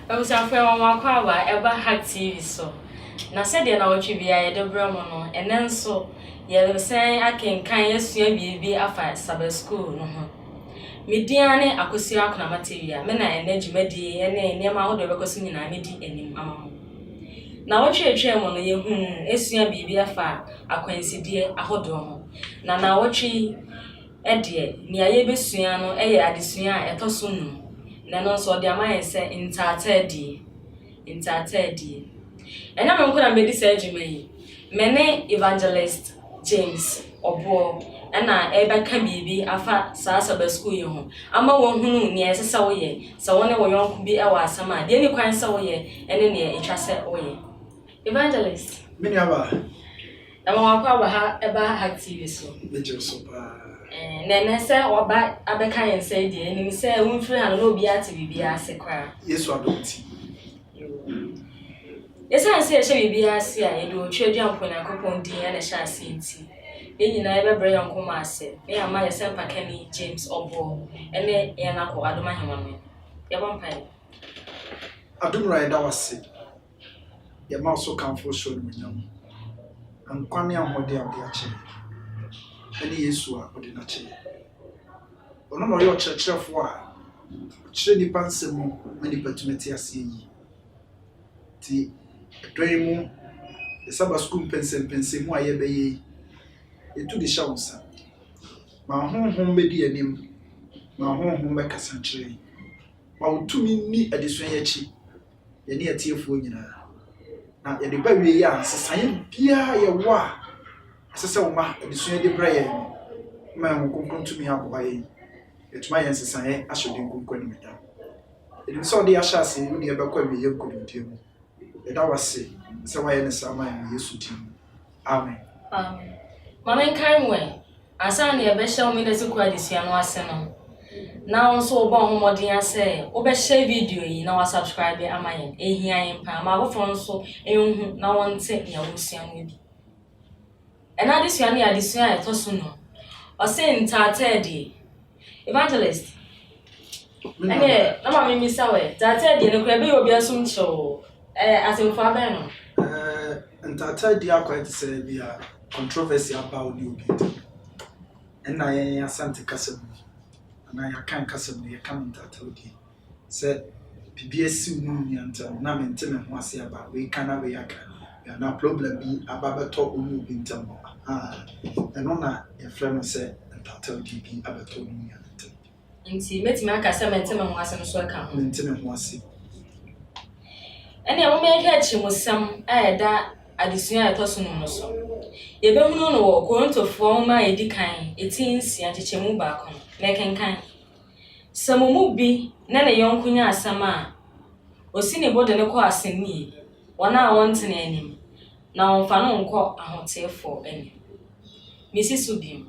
I was afraid on my car ever had TV so. Na said you know what you be a Debramono, and then so you say I can yes be afa Sabbath school no. Mediane akosia akona material me na energy medi ene nyama wo de bekoso nyina medi enim amamo. Na wo twetwe mo no ye hu esua bibi afa akwanside ahodo ho. Na wo twi ede ni aye besua no eye adesua a etoso nu. Na no so de amaye se intatedi. Ena me nkona medi se adwuma yi. Mene evangelist James Obo na ebeka bibi afa Sabbath school yi ho. Ama wo hunu ne esesa wo ye. Se wo ne wo yonku bi e wa asama. De ni kwan se wo ye ene ne etwa se wo ye. Evangelist. Mini aba. Ama wakwa ba ha eba ha TV so. Beje so pa. Na se oba abeka yen se de ni se unfiri han no bi ati bibi ase kwa. Yesu adonti. Yesa se ye bibi ase a ye do twedwa mpona kopon din ya na sha ase nti. Enyina ebe bre yanko ase. Me ama ye se mpakani James Obo ene ye na ko adoma hema no. Ye bompai. Adumra eda wase. Ye ma so kanfo so no nyam. Ankwane ahode ade ache. Ene Yesu a ode na che. Ono no yo chechefo a chire ni pansem mani patumeti ase yi. Ti doimu Sabbath school pensem mu aye beye etu di shawsa. Ma honhom bedi anim. Ma honhom be kasa chire. Ma utumi ni adesuan yachi. Ye ne atiefo nyina. Na ye de ba wie ya sesaye bia ye wo a sese wo ma adesuan de bra ye ma honkonkon tumi akoba ye. Etuma ye sesaye asode nkonkon ni meda. Edim so de ahya ase wo de be kwa wie ye nkodimtiemu. Eda wase se wa ye ne sama ye Yesu tim. Amen. Amen. Mama nkanwe asa na ye be hye o me na siku adesua no ase no. Na also oba homodin ase wo be share video yi na wa subscribe amayen ehia yen pa ma bo fon so ehun na wonte ya wosua no bi. Ena adesua na adesua e toso no. O se ntatedi. Evangelist. Ene na ma me sawe. Ntatedi ne kura be obi asum cho. Asemfo aben no. Ntatedi akwa te se bia controversy about the obi. Ena yen asante kasem. Na ya kan kasem ne ya kan ntatedi. Se PBS mu nyantam na menteme ho ase aba we kana we yaka. Ya na problem bi ababeto omu bi ntam. Eno na ya frame se ntatedi bi abeto omu nyantam. Nti metime aka se menteme ho ase no so ka ho. Menteme ho ase. Ene ya mama ehia chimusam eda adesua etoso no so. Ye be hunu no wo Korintofo ma edikan etinsia chichemu ba ko na kenkan. Samumu bi na ne yonkunya asama osi ne bode ne ko aseni wona wonte na anim na onfa no nko ahotefo ani Mrs. Ubi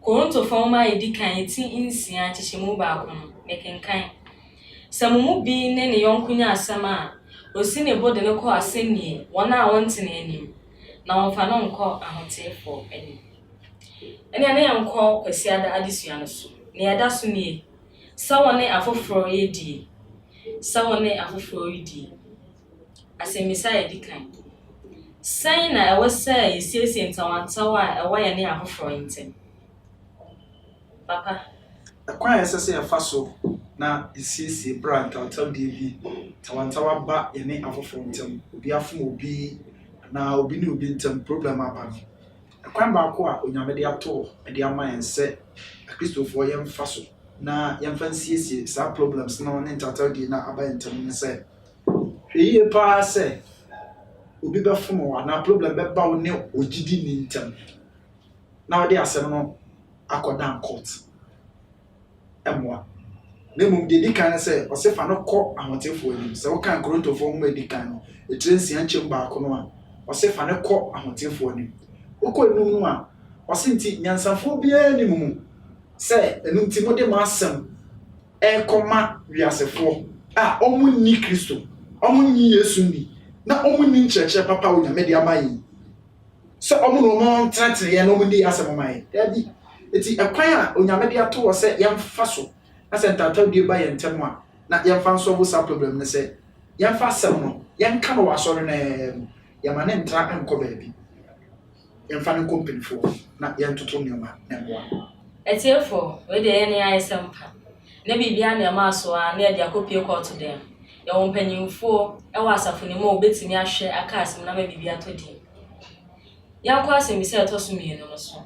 Korintofo ma edikan etinsia chichemu ba ko na kenkan. Samumu bi ne yonkunya asama osi ne bode ne ko aseni wona wonte na anim na onfa no nko ahotefo ani ene na yanko kwasi ada adesua no so ne ada so nie sawone afoforo yedi sawone afoforo yedi asemisa edikan sai na ewesa yesiesie ntawantawa ewa ye ne afoforo ntem papa Akwa yesese ya faso na isiesie brand tawatal DV tawantawa ba ye ne afoforo ntem obi afom obi na obi ni obi ntem problem aba. Akwa ba ko a onyamede ato ede ama yense Kristofo yem faso na yemfansiesie sa problems na on entertain na abayentem ne se hweye pa se obi be fomo na problem be ba woni ogidi ni ntem na odi asem no akodan court emwa na mum de dikan se o se fa no ko ahotefo ani se wo kan Korintofo mo dikan no etrensia nchem ba ko no a o se fa no ko ahotefo ani okọ enum no a o se nti nyansafo bia ni mumu se enum ti mo de ma asem koma wiasefo a omunni Kristo omunni Yesu ni na omunni ncheche papa onyamede amayi se omuno mo tratre ye no omunni asem amayi dabi eti ekwan a onyamede ato wo se yemfa so na se ntata die ba ye ntem a na yemfa so bo sa problem ne se yɛmfa asɛm no yɛnka no wasɔre na yɛma ne ntra nkɔ baabi yɛmfa no nkɔmpanifo na yɛntoto nneɛma na mmoa etiefo we de yɛne ayɛ sɛmpa na bibia nneɛma aso a na yɛde akɔpie kɔɔto dɛm yɛwɔ mpanyimfo ɛwɔ asafo ne mu a obetumi ahwɛ aka asɛm na ma bibia to din yɛnkɔ asɛm bi sɛ ɛtɔ so mmienu no so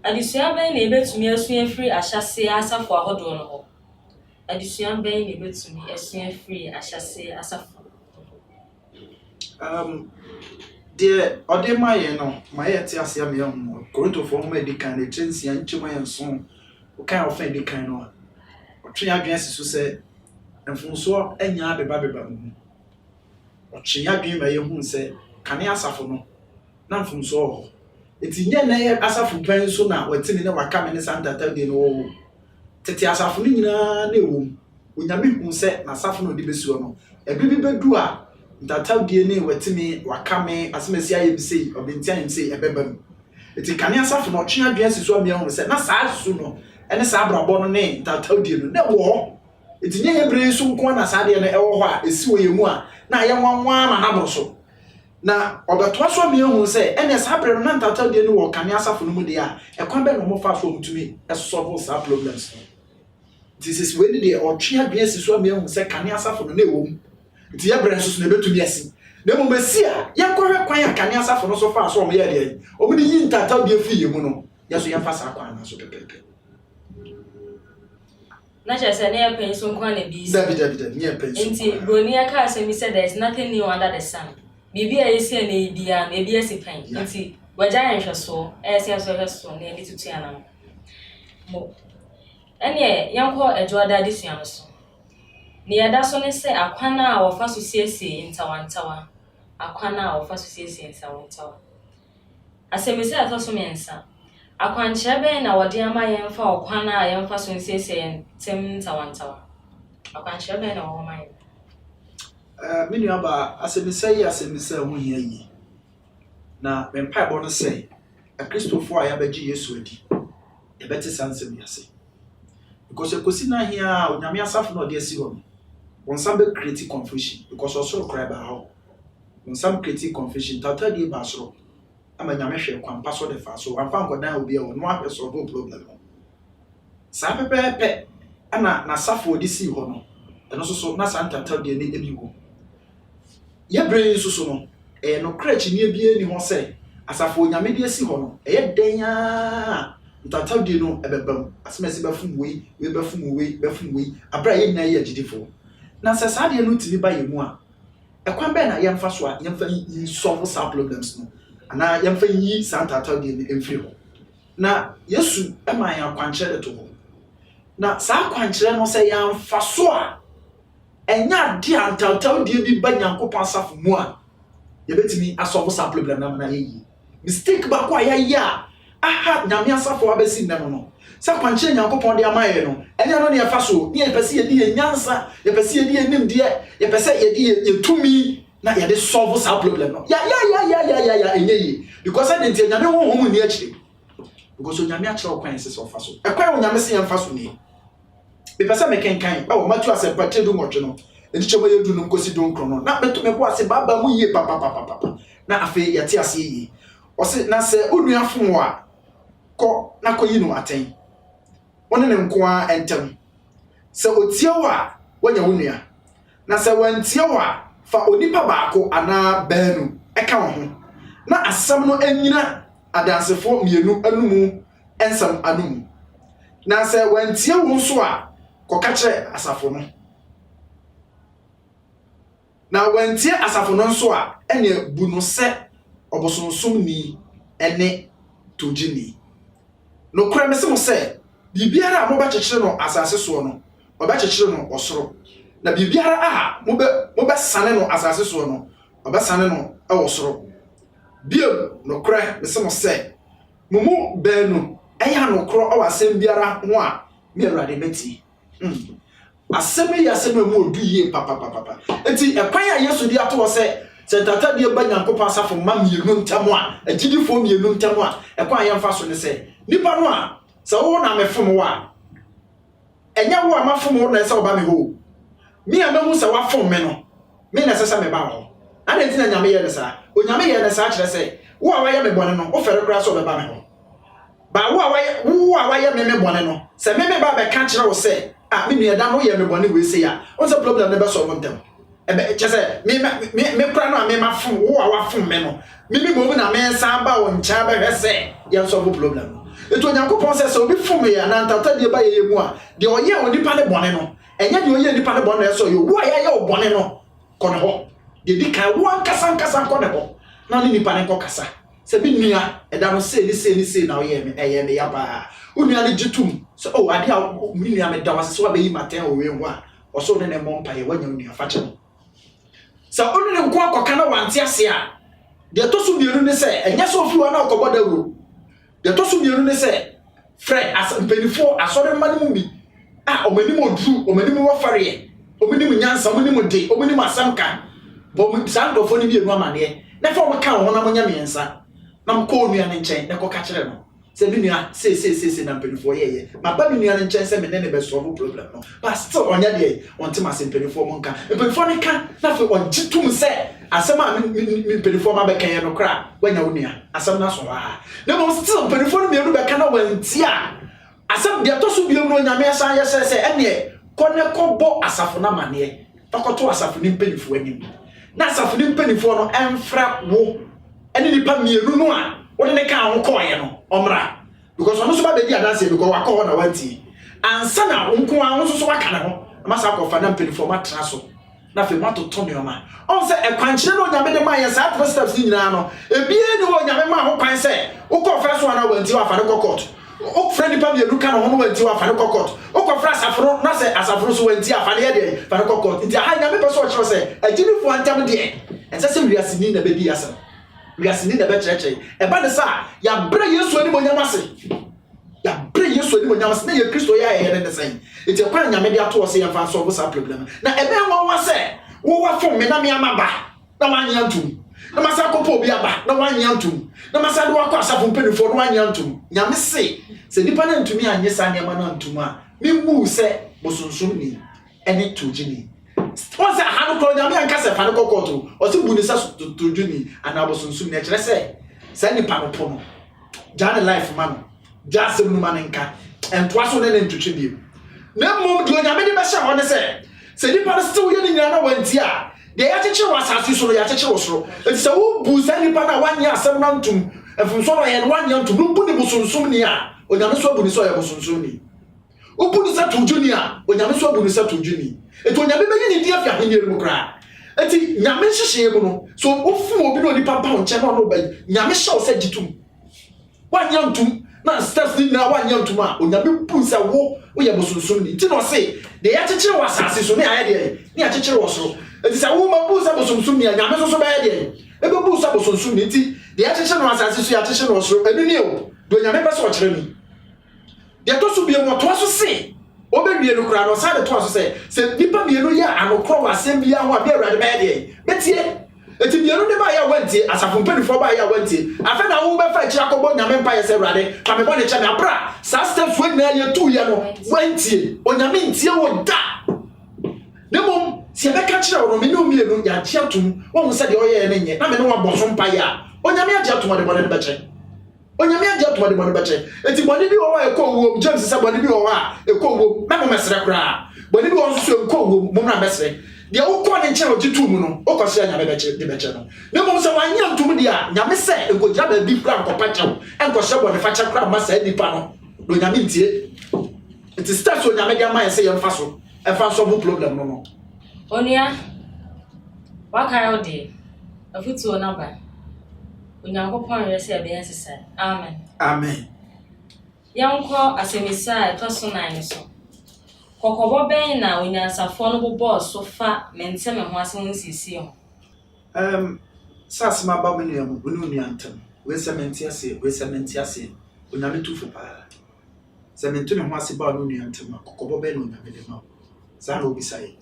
adesua bɛn na ebetumi asua firi ahyase asafo ahodoɔ no hɔ adesua bɛn na ebetumi asua firi ahyase asafo deɛ ɔde ma yɛn no ma yɛte ase ama yɛn ho Korintofo ho ma di kan na trensia nkyɛm yɛn so kan ɔfa di kan no ɔtwe adwene si so sɛ mfonso anya beba mu ɔtwe adwene ma yɛn hu sɛ kane asafo no na mfonso hɔ eti nye na yɛ asafo pan so na wɔtene na waka me ne santata de no wɔ tete asafo no nyinaa na ɛwɔ onyame hu sɛ na asafo no de besuo no ebibi bedu a ntatawdie ne watimi wakame asemasi ayemsei obenti ayemsei ebebam eti kane asafo no twe adwen siso amia hu se na saa su no ene saa brabo no ne ntatawdie no na wo eti nye hebre so nko na saa de no ewo ho a esi wo yemu a na ye nwanwa ma na bro so na obeto so amia hu se ene saa bre no na ntatawdie no wo kane asafo no mu de a ekwan be no mo fa so mutumi solve saa problems this is when the or twe adwen siso amia hu se kane asafo no na ewo nti ya brɛ nso na betumi asi na mo besi a yakɔhwɛ kwan akane asafo no so fa so o me yɛ de o me yi ntata bi afi yemu no ya so yɛmfa sa kwan na so pepepe na kyerɛ ne yɛ pɛn so nkwa na bi dabi ne yɛ pɛn so nti broni aka asɛm said there is nothing new under the sun bibi a yɛsi na ebia na ebia si pɛn nti wagya yɛn hwɛ so ɛsɛ so hwɛ so na yɛde tutu anam mo ɛne yɛnkɔ adwoada adesua no so ni yada so ne se akwana a wofa so siesie ntawantawa akwana a wofa so siesie ntawantawa asemese ato so mensa akwankyerɛ bɛn na wɔde ama yɛmfa okwana a yɛmfa so siesie ntem ntawantawa akwankyerɛ bɛn na wɔwɔ ma yɛn menu aba asemese ho hia yi na mempa ebo no sɛ akristofo a yabagye Yesu adi yɛbɛte sansem yase because ekosi na hia onyame asafo na ɔde asi hɔ When some create confusion because also cry by how when some create confusion tata di basro ama nyame hwe kwan paso de fa so wan fa nkodan obi e wo no ahwe so go problem sa pepepe ana na safo di si ho no eno so na san tata di ni ebi ho ye brain so no no crutch ni ebie ni ho se asafo nyame di si ho no ye den a tata di no ebebam asemesi bafum we bafum we abra ye na ye agidifo na sɛ saa de no timi ba yemu a ekwan bɛ na yɛmfa so a yɛmfa yi solve some problems no ana yɛmfa yi santata de emfiri ho na Yesu ma yɛn akwankyerɛ de to ho na saa akwankyerɛ no sɛ yɛmfa so a enya de antata de bi ba Nyankopɔn asafo mu a yɛbɛtimi asolve some problem na na yɛyi mistake ba kwa yɛyɛ a aha nyame asafo abɛsi nnɛ no sa kwankyerɛ Nyankopɔn de amaye no ɛnya no ne yɛfa so ne yɛpɛsɛ yɛdi yɛnyansa yɛpɛsɛ yɛdi yɛnimdeɛ yɛpɛsɛ yɛdi yɛtumi na yɛde solve sa problem no ya enye yi because I didn't nyame ho mu ni akyire because nyame akyerɛ kwan sɛ ɔfa so ɛkwan nyame sɛ yɛmfa so ni bepɛsɛ mekenkan ba wo matu asɛmpa tedu nwɔtwe no enti kyɛm yɛ du no nkosi do nkro no na beto me bo ase baba mu yie papa na afei yɛte ase yie ɔse na sɛ onua fom a kɔ na kɔ yi no aten one ne nko a entem sɛ otie wo a wanya wonua na sɛ wantie wo a fa onipa baako ana baanu ɛka wo ho na asɛm no anyina adansefo mienu anumu ensam anumu na sɛ wantie wo nso a kɔka kyerɛ asafo no na wantie asafo no nso a ɛne bu no sɛ ɔbosonsom ni ɛne togini no kura me se mo sɛ bibiara a mobɛkyekyere no asase so no ɔbɛkyekyere no ɔsoro na bibiara a mobɛsane no asase so no ɔbɛsane no ɛwɔ soro bio no kura me se mo sɛ mumu baanu ɛya no koro ɔwɔ asɛm biara ho a me Awurade beti asɛm yi asɛm mu odu yie papa enti ɛkwan a Yesu di ato wɔ sɛ tata die ba Nyankopɔn asafo ma mienu ntam a agidifo mienu ntam a ɛkwan a yɛmfa so ne sɛ nipa no a sɛ wo na mefom wo a ɛnya wo a mafom wo na sɛ wo ba me ho mi a mahu sɛ wafom me no me na sesa me ba ho ana ntina nyame ye ne sa onyame ye ne sa kire se wo a waye me bone no wo fere kura so be ba me ho ba wo a waye me bone no se me ba be ka kire wo se ah me nua da no ye me bone we se ya on se problem ne be so mo ntem ebe chese me kura no me ma fun wo a wa fun me no me mo na me san ba wo ncha be hwese ye so problem eto Nyankopon se obi fun me ya na ntata de ba ye mu a de oye onipa ne bone no enya de oye nipa ne bone so yo wo ya ye wo bone no kono ho de di kan wo ankasa kono ho na ni nipa ne kokasa se bi nua eda no se ni na oye me ya ba onua ne gitum so oh ade a mi nua me da wase so ba yi maten o we ho a o so ne mo mpa ye wanya nua fa che so onu ne nko akoka na wante ase a de to so bienu ne se enya so fi wa na okobo da wuro de to so bienu ne se fred as mpenifo asore mane mu bi ah omani mo dru omani mo wafare omani mo nyansa omani mo de omani mo asamka bo sandofo ni bienu amane na fa mo ka ho na mo nya miensa na mo ko nua ne nchen na ko ka kire no se bi nua se na mpenifo ye ma ba bi nua ne nchen se me ne be solve problem no but still onya de on tema se mpenifo mo nka mpenifo ne ka na fa on gitum se asema mi mpenifo ma be kan ye no kra wanya onua asem na so ha na mo still mpenifo no mienu be ka na wanti a asem de to so biemu no nyame asan ye se ene kone kobo asafo na mane fakoto asafo ni mpenifo anim na asafo ni mpenifo no emfra wo ene nipa mienu no a wode ne ka ho koye no omra because ono so ba be di adanse because wakọ na wanti ansa na nko a ho so waka na ho masa akọfa na mpenifo matra so na fe mato to neoma on se ekwankyere no nyame de ma ye sa steps ni nyina no ebie ni wo nyame ma ho kwan se ukọ so na wanti wa fa ne kokot o friend pa bi eluka no ho wanti wa fa ne kokot ukọ fra asafro na se asafro so wanti afa ne ye de fa ne kokot nti ha nyame pe so o kire se ajinifo antam de ense se wiase ni na be di asem wiase ni na be cheche e ba de sa ya bre Yesu ani monyamase ya bre Yesu ani monyamase na ye Kristo ya ye ne sen enti e kwa nyame de ato o se ye fa so bo sa problem na e be won se wo wa fo me na me amaba na wanya ntum na masa kopo obi aba na wanya ntum na masa de wakọ asafo mpenifo na wanya ntum nyame se nipa na ntumi anye sa ne ma na ntum a me mu se bosunsun ni ene tujini once ha no ko nyame anka se fa ne kokoto o se bu ni sa tujini ana bosunsun ni kire se nipa no pono jana life man just no man nka entwa so ne ntutwe bi na mom de nyame de be sha ho ne se nipa no still ye ni nyina na wanti a de ya cheche wasasi so ya cheche wosoro enti se wo bu sa nipa na wanya asem na ntum efumso no ye wanya ntum no bu ni bosunsun ni a onyame so bu ni so ya bosunsun ni obu ni sa tujuni a onyame so bu ni sa tujuni enti onyame be ni dia fi ahanye mu kra enti nyame hyehye mu no so ofu obi no nipa ba onche no ba nyame hye o sa gitum wanya ntum na steps ni na wanya ntum a onyame bu sa wo ye bosunsun ni ti no se de ya cheche wasasi so ni aye de ni a cheche wosoro enti sa wo ma bu sa bosunsun ni nyame so ba ye de e be bu sa bosunsun ni ti de ya cheche no wasasi so ya cheche no wosoro enu ni o do nyame ba so kire ni de to so bi mo to so se obewie no kura no sa de to so se nipa bienu ya anokro wasem bia ho a be awrade ba ye de betie eti bienu de ba ya wanti asafo mpenifo ba ya wanti afa na wo be fa kira kobo nyame mpa ye se awrade fa me bo ne che me abra sa steps we na ye tu ye no wanti onyame ntie wo da nemom si ebe ka kira wo me no mienu ya chiatum wo se de oye ne nye na me no wa boso mpa ya onyame agiatum de bo ne be che onyame agiatum de bo ne be che eti boni bi wo wa ekọ James se boni bi wo wa ekọ wo na mo mesere kra boni bi wo so ekọ wo mo na mesere de wo ko ne nche ogitu mu no o ko se nyame be che de be che no ne mo se wanya ntum de a nyame se egoja ba bi kra nkopa chew enko se boni fa che kra ma sa nipa no do nyame ntie eti start so nyame de ma ye se ye mfa so e fa so bu problem no Onia, waka yo de afutu o naba Onyankopon ye se be yesese amen amen yanko asemisa etoso nan so kokobo ben na onyansafo no bo boss so fa mente me ho asem nsisi ho sasma ba me nyamu onu nyantam we sementi ase onyame tufu pa sementi me ho ase ba onu nyantam kokobo ben no nyame de ma za na obi sai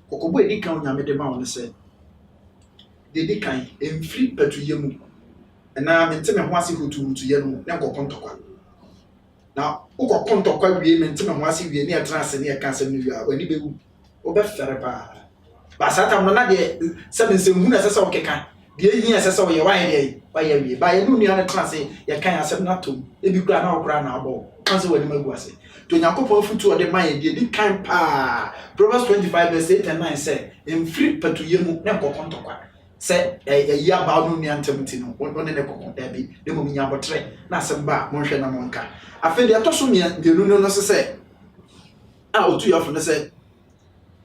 kokobo edi kan onyame de ma won se de di kan emfri patuye mu na mente me ho ase hutu ye no na kokontokwa na ukokontokwa wie mente me ho ase wie ne atrase ne kanse no wie a wani bewu obe fere pa Ba satam no na de seven se hu na sese o keka de ehia sese o ye waye de waye wie ba ye no nua na tra se ye kan asem na tom e bi kura na okura na abo kan se wani magu ase to Yakobon futu o de maye de di kan pa Proverbs 25 verse 8 and 9 say em free patuye mu na kokontokwa se ya ba no nua ntamti no won ne kokon da bi de mo nya botre na asem ba mo hwe na mo nka afi de atoso me de no se a otu ya fo ne se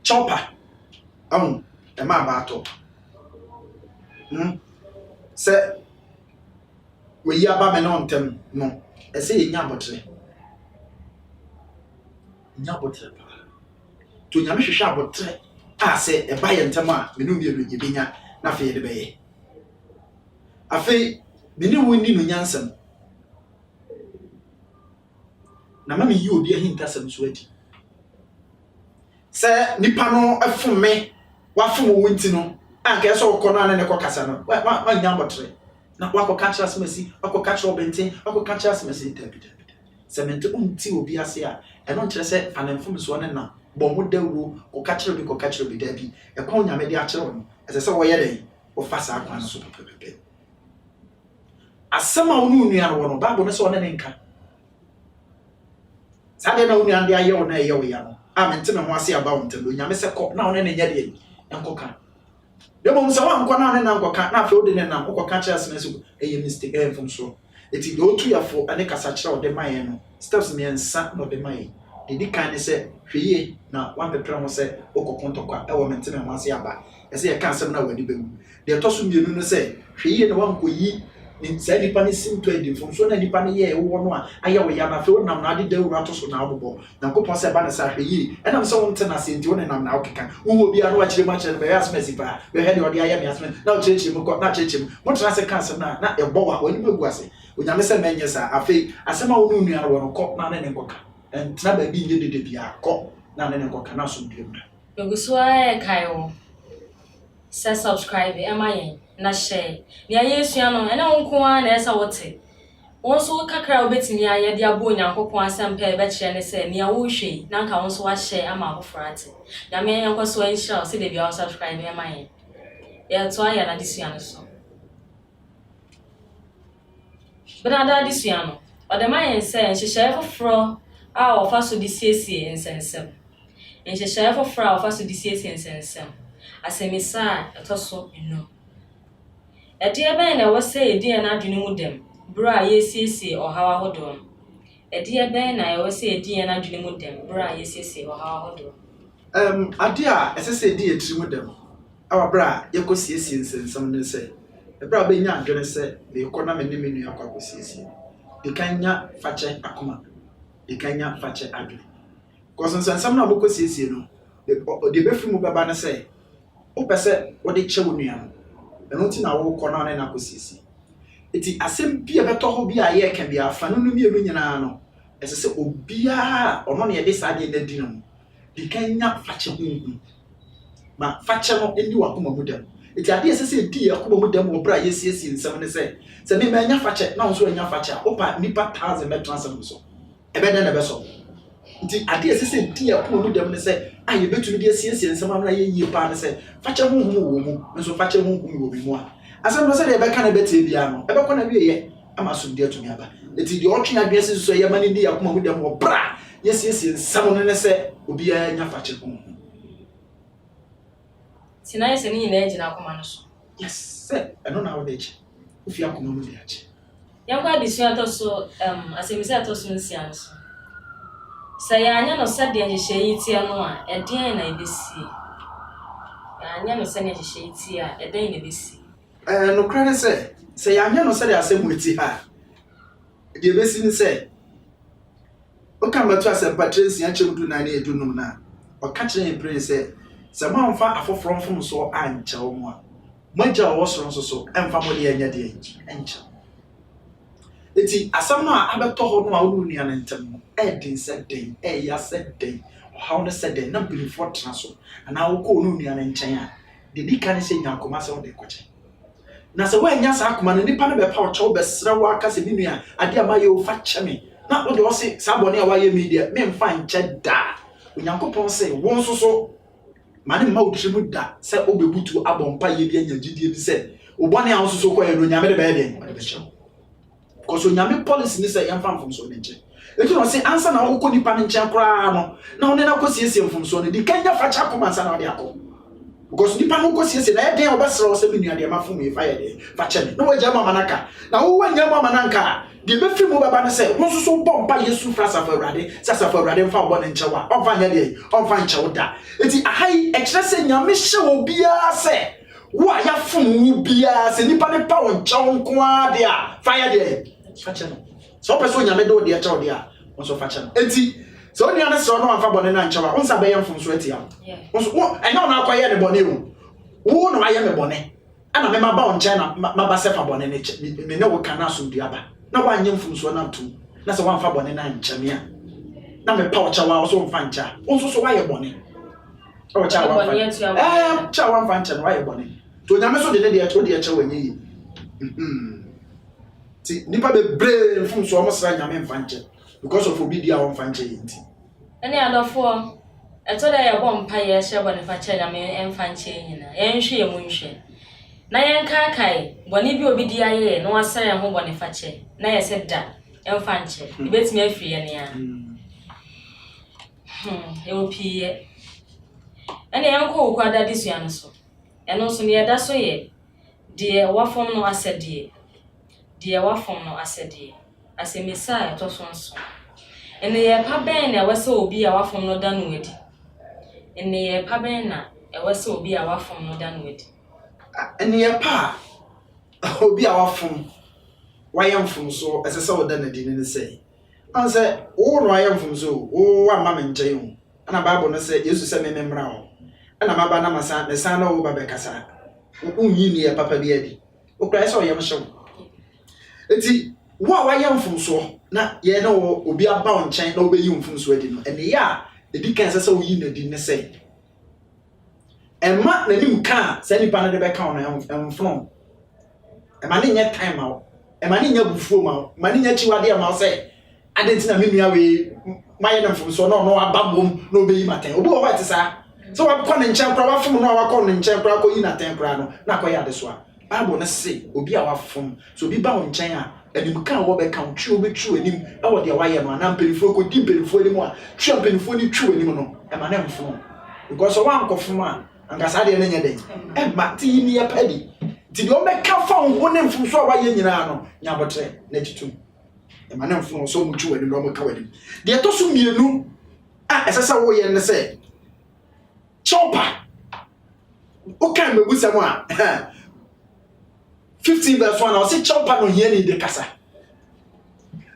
chopper e ma ba to se we yi aba me no ntem no e se nya botre pa to nya me hwehwe abotre a se e ba ye ntem a me no bi elu ye benya na fe de be ye afi me ni woni no nyansam na ma me yi obi ahintasam so adi se nipa no afum me wafum wo nti no anka so kono ane ne kokasa no wa nya botre na wa ko catch us mesi wa ko catch obenten wa ko catch us mesi david se mente unti obi ase a e no kire se anamfum so ne na bo mo dawro ko catch obi dabi e kwa nya me de a kire no ese se wo ye den wo fa sa akwan so pepepe asema wonu nua no no bible ne se one ne nka sade na wonu ande aye wona ye wo ya no a mente me ho ase aba wonte do nya me se ko na one ne nya de enkoka demo msa wa nkwa na ne na nkoka na afi ode ne na nkoka kire ase mesu eye mistake from so eti do tu ya fo ane kasa kire ode maye no steps me ensa no de maye de kan ne se hweye na wan pepere ho se okokontokwa e wo mente me ho ase aba ese ye kan asem na wadi bewu de to so mienu no se hweye na wan koyi ni se nipa ne sim to edi from so na nipa ne ye wo no a aye wo ya na fe wonam na ade dawura to so na abobo na kopon se ba na sa hweye e na so wonte na se nti wonam na okeka wo bi anu a kire ma kire be ya smesi pa be he de ode aye me asme na o kire mu ko na kire mu mo tra se kan asem na e bo wa wani begu ase onyame se menye sa afi asem a wonu nua no ko na ne nkoka entra ba bi nge de bia ko na ne nkoka na so bi mu beguso aye kayo se subscribe emayen na share ni ayesua no ena wonko a na esa wote wonso kakra obetimi aye de abo Nyankopon asem pa e be kire ne se ni awo hwe na nka wonso wa share ama afofrate na me yanko so ensure se de bia subscribe emayen ya to aya na disua no so brada disua no odemayen se nhyehyɛ foforo a ofa so di siesie nsensem nhyehyɛ foforo a ofa so di siesie nsensem asemisa etoso eno ede ben na wose edi na adwene mu dem bra yesiesie ohawa hodom ede ben na wose edi na adwene mu dem bra yesiesie ohawa hodom ade a esese edi etiri mu dem awa bra yekosiesie nsensem ne se bra ba nya adwene se be ko na mene menu akosiesie de kanya fache akoma de kanya fache adwene ko nsensem na bokosiesie no de befi mu baba na se o pese o de che wonu ya eno ti na wo ko na na akosiesie eti asem bia beto ho bia ye ka bia fa no mi elu nyina no esese obia ono na ye de sa de na di no de kanya fache hunhu ma fache no eni wa koma mu dem eti ade esese di ya koma mu dem wo bra yesiesie nsem ne se me ma nya fache na so nya fache opa nipa 1000 metro asem so ebe na be so nti ade esese di ya koma mu dem ne se aye betumi de asiesie nsem amna ye yie pa ne se fache hunhu wo mu nso fache hunhu wo bi mu a asem no se de be ka na beti bia no ebe ko na wie ye ama so de atumi aba eti de otwe adwe se so ye mani di ya koma mu dem wo bra yesiesie nsem no ne se obi ya nya fache hunhu Sina yese ni nyina agina akoma no so. Yes, eno na wo de chi. Ofi akoma mu de achi. Yankwa adisua to so asemisa to so nsia no so. Sa ya anya no sa de nhyehyɛ yi tie no a ɛden na ebesi. Ya anya no sa ne nhyehyɛ yi tie a ɛden na ebesi. No kra ne se ya anya no sa de asɛm eti ha. De ebesi ni se o kan batu asɛm patrensi ya chemdu na ne edunum na. O ka kyerɛ prince se Sama mfa afoforo mfom so ancha wo mu a magya wo soro so emfa mo de anya de encha eti asam no a abeto ho no a wo nua ne ntem no din seden ya seden how no seden na before tra so ana wo ko no nua ne nchen a de di kan se nyankoma se wo de koche na se wo anya sa akoma no nipa no be pa wo chew be sra wo aka se bi nua ade ama ye wo fa cheme na wo de wo se sabone a wa ye media me mfa nche da onyankopon se wo nso so mane ma utrimu da se obebutu abompa ye bia nyagidie bi se obone a so ko ye no nyame de ba ye den ade be chew because nyame policy ni se yamfa mfomso ne nche eti no se ansa na wo ko nipa ne nche kra no na one na ko siesie mfomso ne di kanya fa cha ko mansa na ode akọ because nipa no ko siesie na ye den obesere wo se bi nuade ma fom ye fa ye den fa che me no wa jama manaka na wo wa nyama mananka de be fi mu baba ne se wo so bompa Yesu fra safa urade safa urade mfa bo ne nche wa onfa nya de onfa nche wo da eti ahai ekire se nyame hye wo bia se wo ya fom bia se nipa ne pa wo nche nko ade a fa ye de fa che no so person nyame do de eche wo de a wo so fa che no eti so oni ane so no amfa bone na nche wa onsa be ye mfom so eti am wo so enya na akwaye ne bone wo no aye me bone ana me maba on China maba sefa bone ne me ne wo kana so duaba na wa anye mfum so na ntu na se wa mfa bone na nchame a na me pa ocha wa so mfa ncha won so wa ye bone ocha wa mfa cha wa mfa ncha wa ye bone to nyame so de de to de echa wanyi yi ti nipa be bre mfum so mo sra nyame mfa ncha because of obidi a won mfa ncha yi nti ene adofo eto da ye bompa ye hye bone fa cha nyame mfa ncha yi na ye nhwe ye mu nhwe na yen kai boni bi obi di aye no asere ho boni fache na ye se da emfa nche ibetimi afiri ye ne ya e opi ye ene yen ko kwa da disua no so eno so ne ye da so ye de wafom no asede de wafom no asede asemisa to so nso ene ye pa ben na wese obi a wafom no da no edi ene ye pa ben na e wese obi a wafom no da no edi eni ye pa obi a wafom wayamfom so esese wo da na di ne sei anse wo no wayamfom so wo wa ma me nche hu ana bible no se Yesu se me memra ho ana maba na masa ne san na wo ba be kasa unyi ni ye papa bi adi wo kra se wo yam hyew eti wo a wayamfom so na ye na wo obi aba on nchen na wo be yi mfom so adi no eni ya edi kan se wo yi na di ne sei Emma na nim ka se nipa na de be ka on emfom Emma ni nye time out Emma ni nye bufuo ma Emma ni nye chiwade ma se adentina me nua we maye na mfom so no ababom no be yi maten obi wo wate sa so wa ko ne nchen kra wa fom no wa ko ne nchen kra ko yi na ten kra no na ko ya de so a bible na se obi a wa fom so obi ba on nchen a enim ka wo be ka twi obi twi enim e wo de wa ye no na mpelifo ko di mpelifo enim a twi mpelifo ni twi enim no Emma na mfom because so wa nkofom a angasa de na nya den Emma ti ni ya padi ti de o me ka fa ho ne mfom so wa ye nyina no nya botre na titum Emma na mfom so mu twi enim no mo ka wadi de to so mienu a esesa wo ye ne se chopa o kan me busa mo a 15 verse 1 o se chopa no hia ni de kasa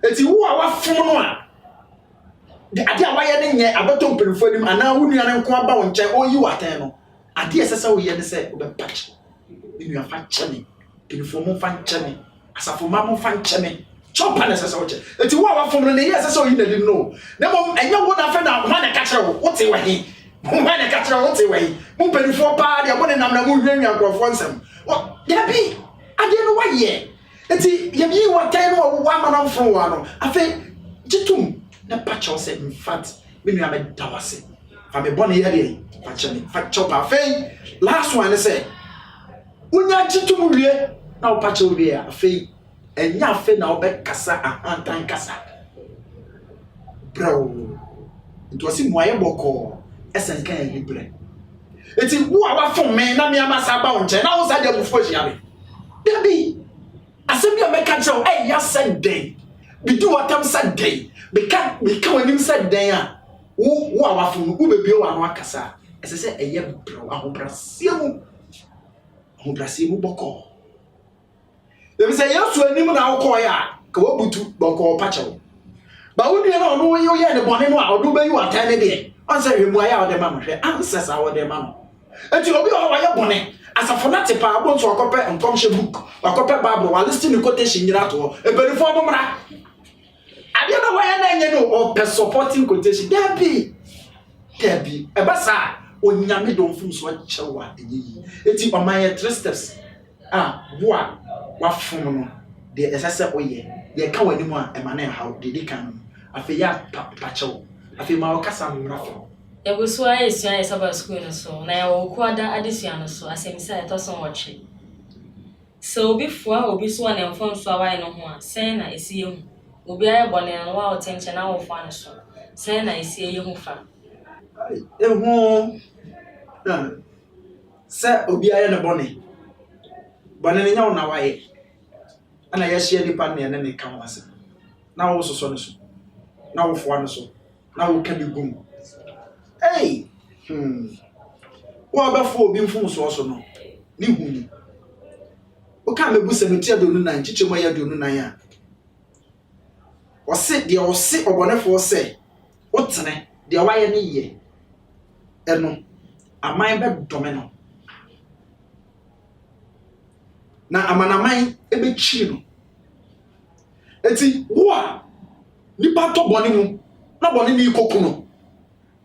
eti wo a wafom no a de ade a waye ne nye abato mpelifo nim ana wo nua ne nko aba wo nche o yi watan no ade esesa wo ye ne se o be patch ni nua fa cheme pelifo mo fa cheme asafo ma mo fa cheme chopa na esesa wo che eti wo a wafom no ne ye esesa wo yi na di no na mo enya wo na fa na ma na ka kire wo te wa hi mo ma na ka kire wo te wa hi mo pelifo pa de mo ne nam na mo hwanwa nkrofo nsem wo ya bi ade no wa ye eti ye bi watan no wa ma na mfo wa no afa jitum na pacho se in fact me nua me dawase fa me bone ye de fa cheme fa chopa fe last one say unya jitum wie na o pacho wie a fe enya fe na o be kasa ahantan kasa bro it was mo aye boko esen kan ye libre eti wo a wa fon me na me amasa ba onche na wo sa de bufo hia be dabi asem bi o me ka cheo ya Sunday bi do watam Sunday be ka wanim Sunday a wo a wa fon wo bebie wa no akasa ese se eye bro ahobrasiemu boko dem se Yesu anim na wo ko ya ka wo butu boko pa cheo ba wo nua na no yo ye ne bone no a odo be yi watan ne de on se hwemu aya o de ma no hwe answers a wo de ma no enti obi o wa ye bone asafo na tepa abo nso akope nkomhye book akope bible wa listing quotation nyira to ebenifo abomra ade na wa ya na nye no o supporting quotation dabi ebasa onyame don fum so achewa enyi eti o my 3 steps wo a wa fum no de esese oye ye ka wani mu a emane how de kan afi ya pa chewo afi ma o kasa mrafo Ya go so ayi sua ya saba school no so na ya wo kwada adesua no so asemisa ya toso woche so obi fua obi so na mfon so awai no ho a sen na esi ehu obi ayi bone no wa otenche na wo fua no so sen na esi ehu fa ehu na se obi ayi ne bone ne nya na waye ana ya hye nipa ne ne ka ho ase na wo so no so na wo fua no so na wo ka bi gum hey wa ba fo obi mfum so no ni huni o ka mebu se metia do nu nan chichemo ya do nu nan a o se de o se obonefo se o tene de waye ne ye eno aman be dome no na amanaman ebe chi no eti wo a nipa to bone mu na bone ni ikoku no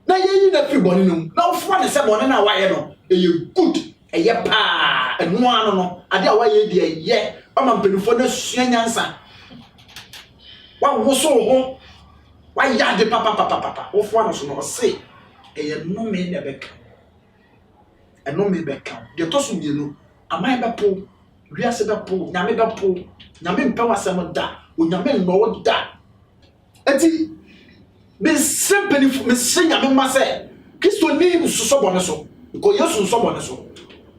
na yeyi na fi bone no na ofo ne se bone na waye no eye good eye pa enu anu no ade a waye de eye ama mpenufo na sua nyansa wa woso ho wa ya de papa ofo anu so no se eye no me na beka eno me beka de to so mienu amai be po wiase be po nyame be po nyame mpe wasem da onyame no da eti me simply me sinya me mase Kristo ni so bone so ko Yesu so bone so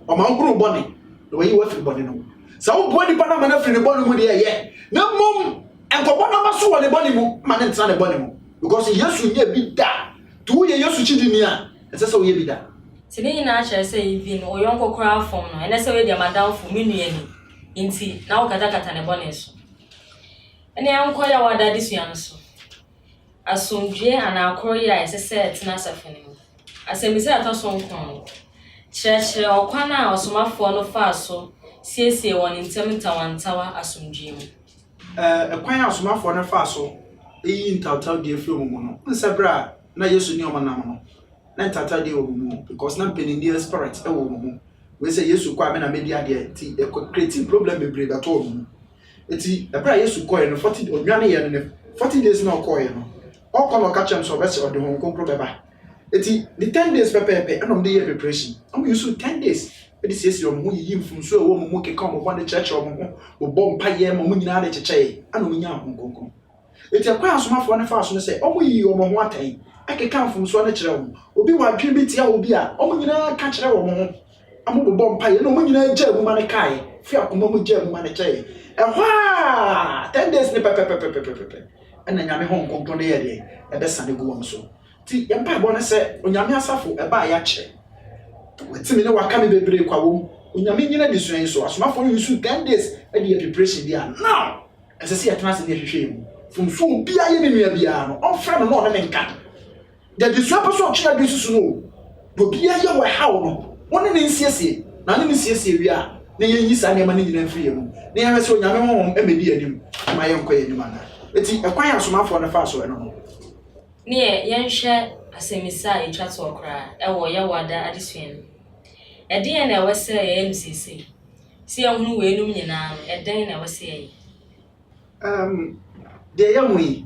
o ma nguru bone no yi wa fi bone no sa wo bo ni pa na ma na fi ni bone mu de ye na mom enko na ma so wo ni bone mu ma ne ntra ne bone mu because Yesu nye bi da tu ye Yesu chidi ni a ese so ye bi da tini na acha se even oyonko kra fom no ene se we de madam fo minu ye ni nti na wo kata ne bone so ene anko ya wada disua no so asomdwe ana akoro ya esese etina safene mu asemisa atoso nkon chechre okwana a osomafo no fa so siesie won ntem tawantawa asomdwe mu ekwan asomafo no fa so eyi ntawtaw de afro mu no nsebra na Yesu ni omanam no na ntawtaw de wo mu because na penini spirit e wo mu we say Yesu kwa me na media de ti e creating problem bebre that wo mu eti ebra Yesu ko no 40 odwane ye no 40 days na ko ye no all come catch them so best or the home control beba eti the 10 days pepe and the year preparation am use 10 days e dis yes your mu yi mfumso e wo mu ke come over the church o mu bo mpa ye mu nyina de cheche ana mu nya honkonkon eti akwa asomafo ne fa so ne say o mu yi o mo ho atan ake kan mfumso ne kire wo obi wa dwe bi tia obi a o mu nyina ka kire wo mo ho amu bo mpa ye no mu nyina gya mu ma ne kai fi akoma mu gya mu ma ne cheye e hwa 10 days ne pepe ena nyame honkonkon ne ye de e be sane go won so ti yempa bo ne se onyame asafo e ba ya kire wetimi ne waka me bebre kwa wo onyame nyina de suan so asomafo no use 10 days e de preparation dia now ese se yatena se ne hwehwe mu fumfu bia ye ne nua bia no onfra no no ne nka de suan pa so okira de susu no do bia ye wa hawo no woni ne nsiesie na ne nsiesie wi a ne ye nyisa ne ma ne nyina mfiri mu ne ya se onyame ho emedi anim ma ye nkɔ anim ana eti ekwan asomafo no fa so eno no ne yenhwe asemisa etwa to okra ewo ye wada adesuen ede na wese ye MCC si ehunu we enum nyina eden na wese ye de yamui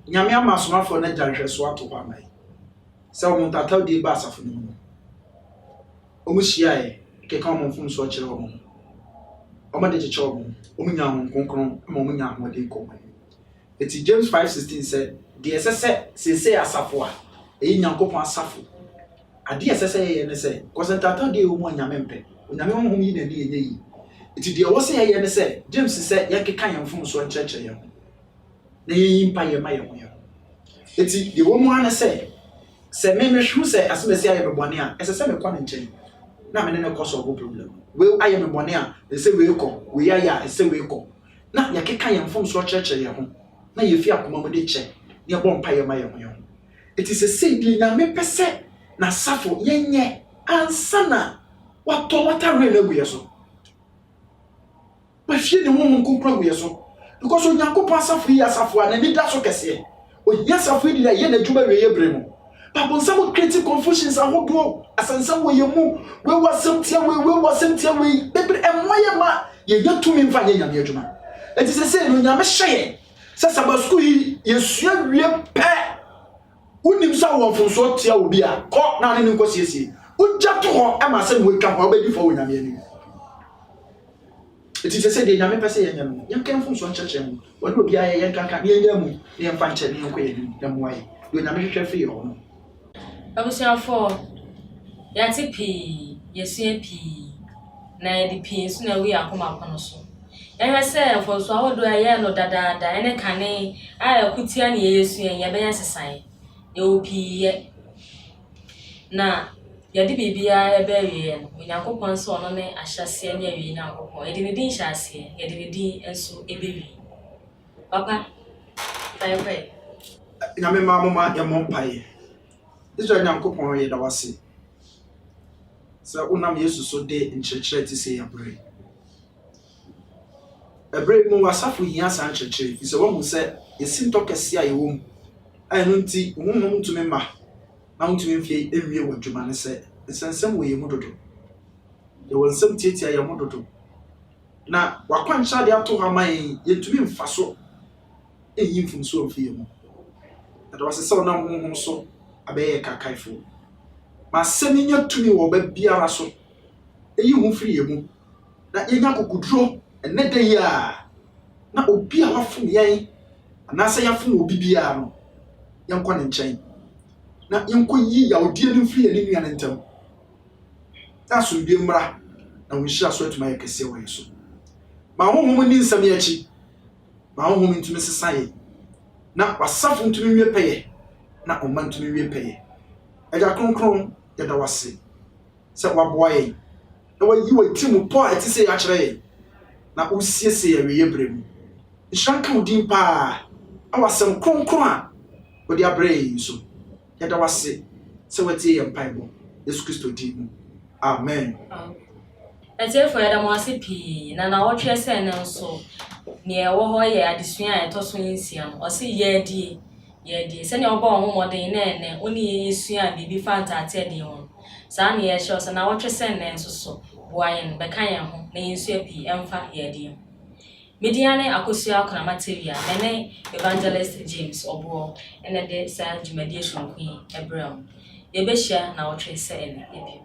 nyame amasomafo na janhwe so ato kwa mai se o muntataw de ba asafo no o mu hia ye ke kan mo mfum so kire o mo o ma de cheche o mo o mu nya ho konkron ma o mu nya ho de ko mai eti James 5:16 said the SS asafo a eyi nyankopon asafo ade SS ye ne se konsentata de o mo nyame mpe onyame ho yi na de ye yi eti de wo se ye ne se James se ye keka yemfum so ncheche ye na ye mpa ye ma ye ho ye eti de wo mo ana se me hwu se asomesi aye bebone a ese se me kwa nchen na me ne cause of problem we aye bebone a ese we ko we aya ese we ko na ye keka yemfum so ncheche ye ho na ye fi akoma mo de che ne bo mpa ye ma ye ho ye eti se sei di na me pese na safo yenye ansana wato watare na guye so ma fie ne mo nkonkro guye so because onyankopon asafo yi asafo na ni da so kese o ya safo yi da ye na djuma we ye bremu babon some creative confusions ahodo asansam we ye mu we wasem tia we bebre emoye ma ye yatumi mfa ye nyame adwuma eti se no nyame hye se sabasku yi ye sua wie pe Unim sa wo mfonso tia obi a ko na ne nko siesie. Ugya to ho e ma se wo twa ho obedi fo wo nyame ani. Eti se de nyame pese ye nyame. Yen kan mfonso nkyekye mu. Wo de obi aye yen kanka ne yen mu, ne yen fa nkyɛ ne yen ko ye ni na mu aye. Do nyame hwehwɛ fi yo no. Abusuafo yate pii, yesua pii. Na yedi pii so na wi akoma kono so. Ehwe se mfonso awodo aye no dadaada ene kane a akutia ne yesua ye benya sesan. Ye opi ye na yadi bibia ebe awie no Onyankopon so ono ne ahyase ne awie Nyankopon yedi ne din hyase yedi ne din enso ebewi papa bye Nyame ma mama ya mompae Israel Nyankopon ye da wase sa unam Yesu so de nkyerkyere ti se ya bre ebre mu wasafo hia san nkyerkyere fi se wo hu se yesim to kese a ye wom ai no nti honhom ntumi ma na ntumi mfie ewie wadwuma ne se nsensem wo ye mu dodo ye wonsem tietia ye mu dodo na wakwancha de ato ha man yetumi mfaso eyi mfumso mfie mu na wase se na honhom so abeye kakaifo ma semi nya tumi wo ba biara so eyi hu firi ye mu na yenya kokudro ene de ya na obi a wafom yen anase yafom obi biara no yenkɔ ne nkyɛn na yenkɔ yi ya odie no firi ani nua ne ntam na so bi mmra na wonhyira so atuma yɛkɛse wɔ yeso ma honhom ni nsɛm yɛkyi ma honhom ntumi sesa yɛ na wasafo ntumi wie pɛyɛ na ɔma ntumi wie pɛyɛ agya kronkron yɛda wase sɛ waboa yɛn na wayi wati mu pɔ a ɛte sɛ yɛakyerɛ yɛn na wosiesie yɛ weyɛ brɛ mu nhyira wo din paa awasɛm kronkron a wodi abrɛ so yɛda wase sɛ watie yɛ mpaebɔ Yesu Kristo din mu amen. Etefo yɛda mo ase pii na wɔtwe sɛ ne nso ne ɛwɔ hɔ yɛ adesua a ɛtɔ so nsia no ɔse yɛdie sɛ ne ɔbɔ ho mɔden na ene oni yɛsua bibi fantate de ho saa ne yɛ hyɛ sɛ na wɔtwe sɛ ne nso so boa yɛn bɛka yɛn ho na yɛsua pii ɛmfa yɛdie Mediane akosua akona materia ene Evangelist James Obo ene de sa dwumadie shonku ebrem yebehia na wɔtwe sɛ ene ebi